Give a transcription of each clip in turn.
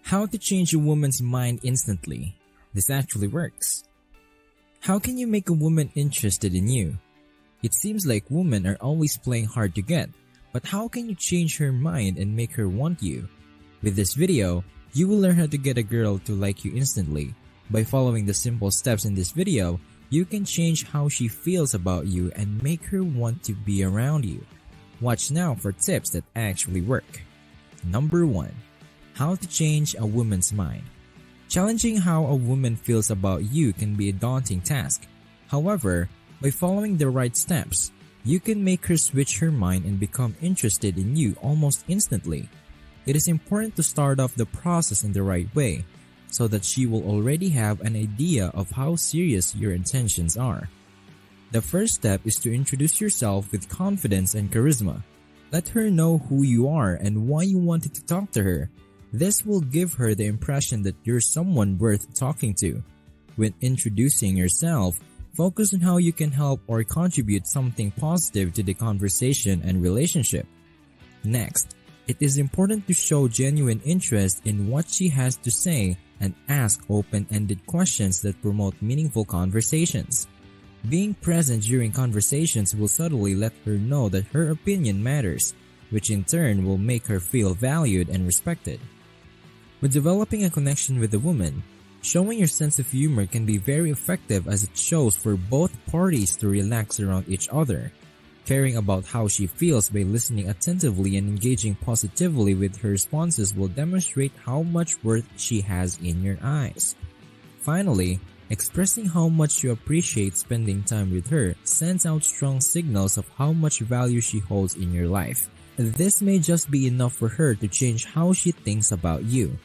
How to change a woman's mind instantly. This actually works. How can you make a woman interested in you? It seems like women are always playing hard to get, but how can you change her mind and make her want you? With this video, you will learn how to get a girl to like you instantly. By following the simple steps in this video, you can change how she feels about you and make her want to be around you. Watch now for tips that actually work. Number 1. How to change a woman's mind. Challenging how a woman feels about you can be a daunting task. However, by following the right steps, you can make her switch her mind and become interested in you almost instantly. It is important to start off the process in the right way, so that she will already have an idea of how serious your intentions are. The first step is to introduce yourself with confidence and charisma. Let her know who you are and why you wanted to talk to her. This will give her the impression that you're someone worth talking to. When introducing yourself, focus on how you can help or contribute something positive to the conversation and relationship. Next, it is important to show genuine interest in what she has to say and ask open-ended questions that promote meaningful conversations. Being present during conversations will subtly let her know that her opinion matters, which in turn will make her feel valued and respected. When developing a connection with a woman, showing your sense of humor can be very effective as it shows for both parties to relax around each other. Caring about how she feels by listening attentively and engaging positively with her responses will demonstrate how much worth she has in your eyes. Finally, expressing how much you appreciate spending time with her sends out strong signals of how much value she holds in your life. This may just be enough for her to change how she thinks about you.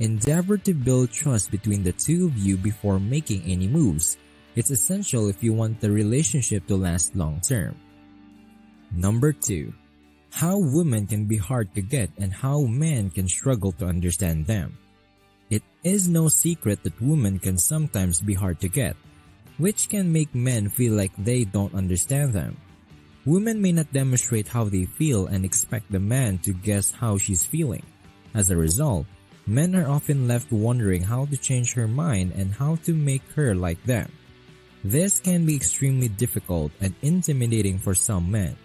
Endeavor to build trust between the two of you before making any moves. It's essential if you want the relationship to last long term. Number 2. How women can be hard to get and how men can struggle to understand them. It is no secret that women can sometimes be hard to get, which can make men feel like they don't understand them. Women may not demonstrate how they feel and expect the man to guess how she's feeling. As a result, men are often left wondering how to change her mind and how to make her like them. This can be extremely difficult and intimidating for some men,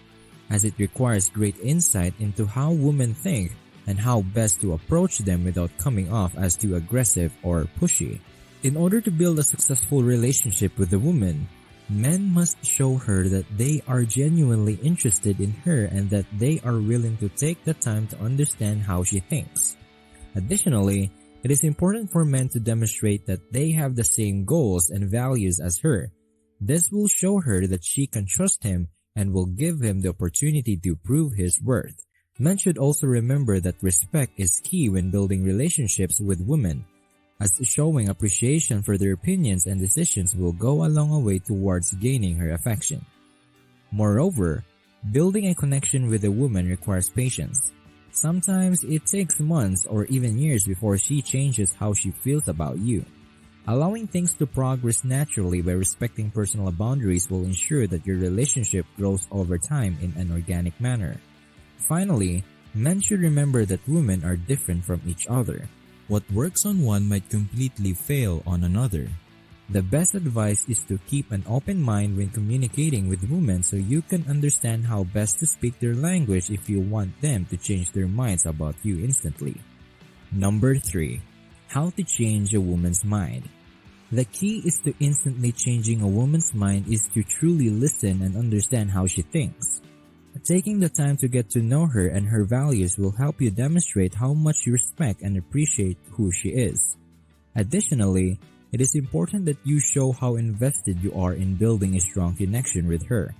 as it requires great insight into how women think and how best to approach them without coming off as too aggressive or pushy. In order to build a successful relationship with a woman, men must show her that they are genuinely interested in her and that they are willing to take the time to understand how she thinks. Additionally, it is important for men to demonstrate that they have the same goals and values as her. This will show her that she can trust him and will give him the opportunity to prove his worth. Men should also remember that respect is key when building relationships with women, as showing appreciation for their opinions and decisions will go a long way towards gaining her affection. Moreover, building a connection with a woman requires patience. Sometimes it takes months or even years before she changes how she feels about you. Allowing things to progress naturally by respecting personal boundaries will ensure that your relationship grows over time in an organic manner. Finally, men should remember that women are different from each other. What works on one might completely fail on another. The best advice is to keep an open mind when communicating with women so you can understand how best to speak their language if you want them to change their minds about you instantly. Number 3. How to change a woman's mind. The key is to instantly changing a woman's mind is to truly listen and understand how she thinks. Taking the time to get to know her and her values will help you demonstrate how much you respect and appreciate who she is. Additionally, it is important that you show how invested you are in building a strong connection with her.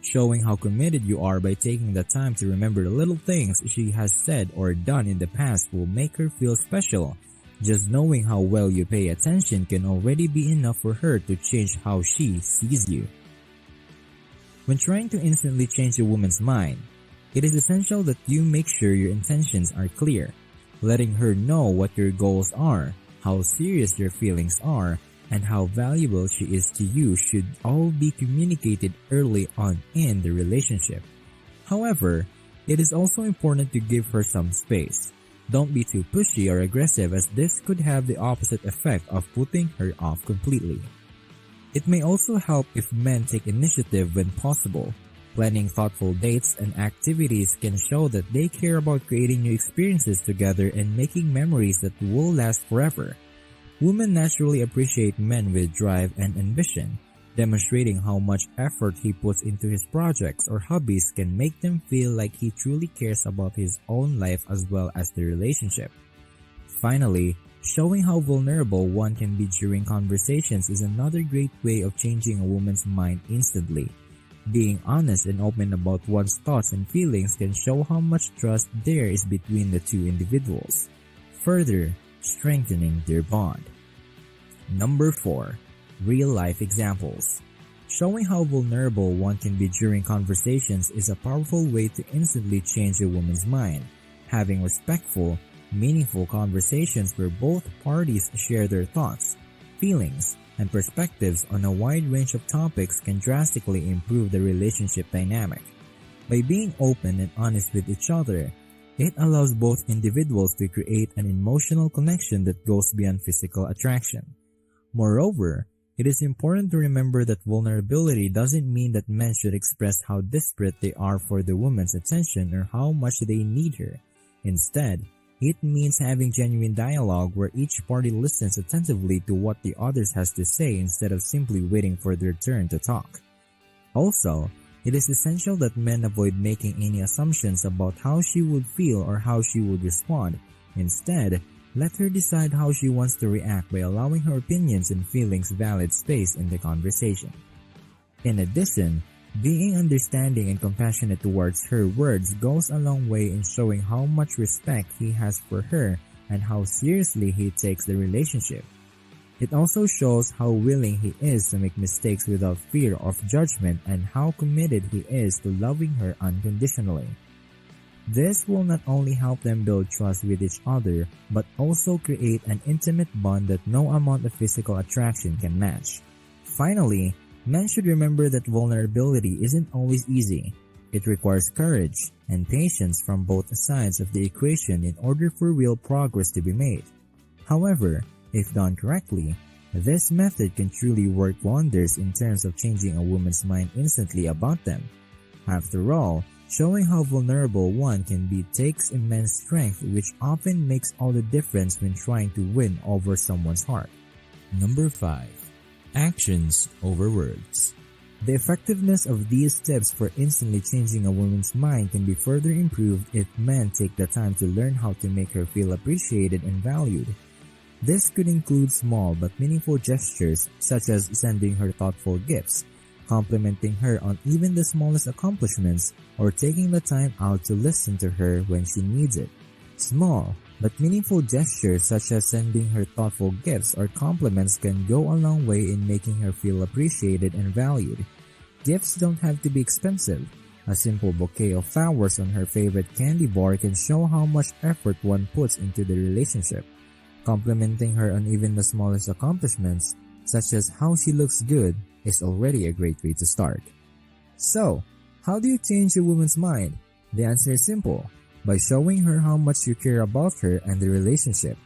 Showing how committed you are by taking the time to remember the little things she has said or done in the past will make her feel special. Just knowing how well you pay attention can already be enough for her to change how she sees you. When trying to instantly change a woman's mind, it is essential that you make sure your intentions are clear. Letting her know what your goals are, how serious your feelings are, and how valuable she is to you should all be communicated early on in the relationship. However, it is also important to give her some space. Don't be too pushy or aggressive, as this could have the opposite effect of putting her off completely. It may also help if men take initiative when possible. Planning thoughtful dates and activities can show that they care about creating new experiences together and making memories that will last forever. Women naturally appreciate men with drive and ambition. Demonstrating how much effort he puts into his projects or hobbies can make them feel like he truly cares about his own life as well as the relationship. Finally, showing how vulnerable one can be during conversations is another great way of changing a woman's mind instantly. Being honest and open about one's thoughts and feelings can show how much trust there is between the two individuals, further strengthening their bond. Number 4. Real-life examples. Showing how vulnerable one can be during conversations is a powerful way to instantly change a woman's mind. Having respectful, meaningful conversations where both parties share their thoughts, feelings, and perspectives on a wide range of topics can drastically improve the relationship dynamic. By being open and honest with each other, it allows both individuals to create an emotional connection that goes beyond physical attraction. Moreover, it is important to remember that vulnerability doesn't mean that men should express how desperate they are for the woman's attention or how much they need her. Instead, it means having genuine dialogue where each party listens attentively to what the other has to say instead of simply waiting for their turn to talk. Also, it is essential that men avoid making any assumptions about how she would feel or how she would respond. Instead, let her decide how she wants to react by allowing her opinions and feelings valid space in the conversation. In addition, being understanding and compassionate towards her words goes a long way in showing how much respect he has for her and how seriously he takes the relationship. It also shows how willing he is to make mistakes without fear of judgment and how committed he is to loving her unconditionally. This will not only help them build trust with each other, but also create an intimate bond that no amount of physical attraction can match. Finally, men should remember that vulnerability isn't always easy. It requires courage and patience from both sides of the equation in order for real progress to be made. However, if done correctly, this method can truly work wonders in terms of changing a woman's mind instantly about them. After all, showing how vulnerable one can be takes immense strength, which often makes all the difference when trying to win over someone's heart. Number 5. Actions over words. The effectiveness of these tips for instantly changing a woman's mind can be further improved if men take the time to learn how to make her feel appreciated and valued. This could include small but meaningful gestures such as sending her thoughtful gifts, complimenting her on even the smallest accomplishments, or taking the time out to listen to her when she needs it. Small but meaningful gestures such as sending her thoughtful gifts or compliments can go a long way in making her feel appreciated and valued. Gifts don't have to be expensive. A simple bouquet of flowers on her favorite candy bar can show how much effort one puts into the relationship. Complimenting her on even the smallest accomplishments, such as how she looks good, is already a great way to start. So, how do you change a woman's mind? The answer is simple: by showing her how much you care about her and the relationship.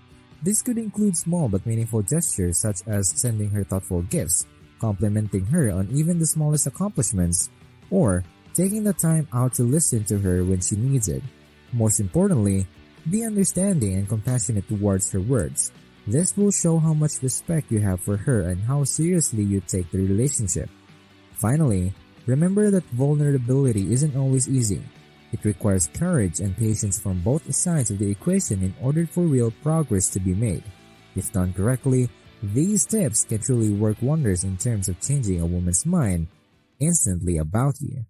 This could include small but meaningful gestures such as sending her thoughtful gifts, complimenting her on even the smallest accomplishments, or taking the time out to listen to her when she needs it. Most importantly, be understanding and compassionate towards her words. This will show how much respect you have for her and how seriously you take the relationship. Finally, remember that vulnerability isn't always easy. It requires courage and patience from both sides of the equation in order for real progress to be made. If done correctly, these tips can truly work wonders in terms of changing a woman's mind instantly about you.